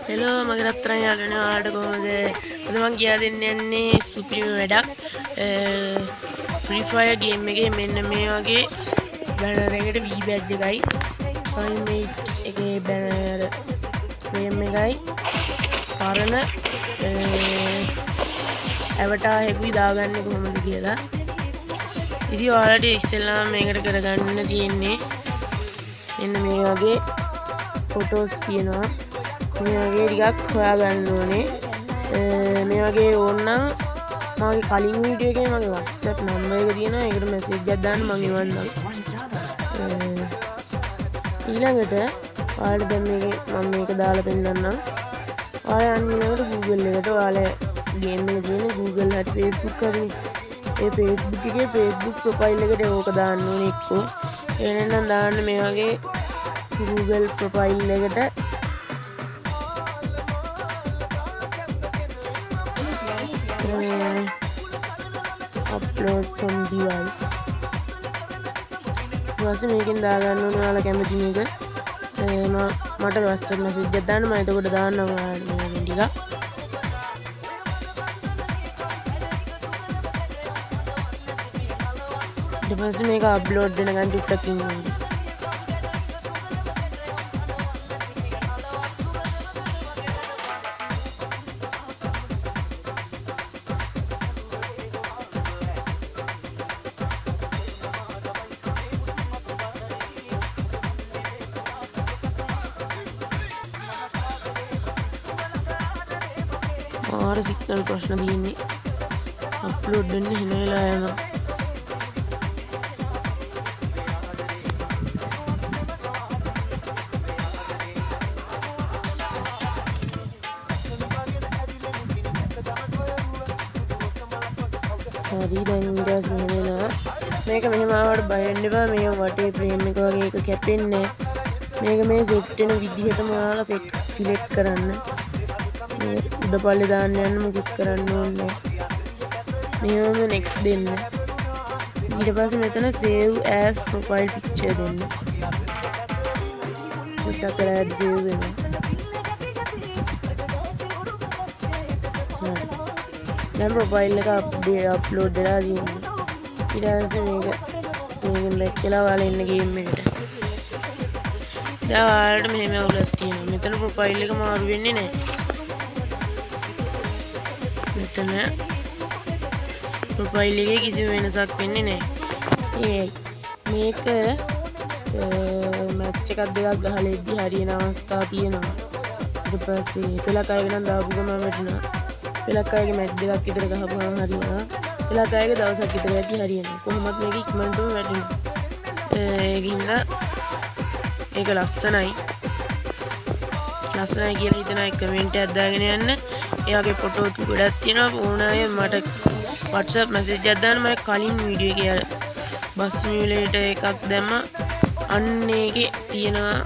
Hello මගේ රත්තරන් යාළුවනේ ඔයාලට කොහොමද? අද මම කියා දෙන්න යන්නේ සුපිරිම වැඩක්. ෆ්‍රී ෆයර් ගේම් එකේ මෙන්න මේ වගේ බැනර් එකට V badge එකයි අනිමේට් එකේ බැනර් ෆ්‍රේම් එකයි පරණ ඇවටාර් එකකුයි දාගන්නේ කොහොමද කියලා. ඉතින් ඔයාලට ඉස්සෙල්ලාම මේකට කරගන්න තියෙන්නේ මෙන්න මේ වගේ ෆොටෝස් තියෙනවා. මේ වගේ ටිකක් හොයාගන්න ඕනේ. මේ වගේ ඕනනම් මගේ කලින් වීඩියෝ එකේ මගේ WhatsApp නම්බර් එක තියෙනවා. ඒකට මැසේජ් එකක් දාන්න මම එවන්නම්. ඊළඟට ඔයාලට දැන් මේක දාලා පෙන්නන්නම්. ඔයාලා යන්න ඊළඟට Google එකට ඔයාලා ගේම් එකේ තියෙන Google හරි Facebook හරි ඒ Facebook එකේ Facebook ප්‍රොෆයිල් එකට ඕක දාන්න ඕනේ එක්කෝ. එහෙනම් දාන්න මේ වගේ Google ප්‍රොෆයිල් එකට upload from device. ඊපස්සේ මේකෙන් දාගන්න ඕනේ ඔයාලා කැමති මේක. මට WhatsApp message එකක් දාන්න මම එතකොට දාන්නම් ඔයාලට මේ ටික. ඊට පස්සේ මේක අප්ලෝඩ් වෙනකන් ටිකක් ඉන්න ඕනේ. මාර සිග්නල් ප්‍රශ්න තියෙන්නේ අප්ලෝඩ් වෙන්න හින වෙලා යනවා. හරි දැන් ඊට පස්සේ මෙහෙම එනවා. මේක මෙහෙම ආවට බය වෙන්න එපා. මේ වටේ ෆ්‍රේම් එක වගේ එක කැපෙන්නේ මේක මේ සෙට් වෙන විදිහටම ඔයාලා සිලෙක්ට් කරන්න. උඩ පල්ලේ දාන්න යන්න මොකුත් කරන්න ඕනේ නැහැ. මෙහෙම next දෙන්න. ඊට පස්සේ මෙතන save as profile picture දෙන්න. ඒක කරලා save වෙනවා. දැන් profile එක upload වෙලා තියෙනවා. ඊට පස්සේ මේකෙන් back වෙලා ඔයාලා එන්න game එකට. දැන් ඔයාලට මෙහෙම අවුලක් තියෙනවා. මෙතන profile එක මාරු වෙන්නේ නැහැ. මෙතන ප්‍රොෆයිල් එකේ කිසිම වෙනසක් වෙන්නේ නැහැ. මේක මැච් එකක් දෙකක් ගහලා ඉද්දි හරියන අවස්ථා තියෙනවා. ඊට පස්සේ පෙලක් අයගෙන නම් දාපු ගමන් වැටෙනවා. පෙලක් අයගේ මැච් දෙකක් විතර ගහපුවම හරියනවා. පෙලක් අයගේ දවසක් විතර යද්දි හරියනවා. කොහොමත් මේක ඉක්මනටම වැටෙනවා. ඒකින්ද ඒක ලස්සනයි. ලස්සනයි කියලා හිතන එක කමෙන්ට් එකක් දාගෙන යන්න. ඒ වගේ ෆොටෝ ගොඩක් තියෙනවා. ඕන අය මට WhatsApp message එකක් දාන්න. මම කලින් වීඩියෝ එකේ බස් සිමියුලේටර් එකක් දැම්ම. අන්න ඒකේ තියෙනවා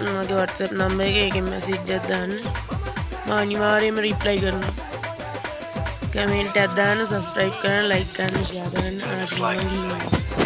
මගේ WhatsApp number එක. ඒකෙන් message එකක් දාන්න. මම අනිවාර්යයෙන්ම reply කරනවා. කමෙන්ට් එකක් දාන්න, subscribe කරන්න, like කරන්න, share කරන්න.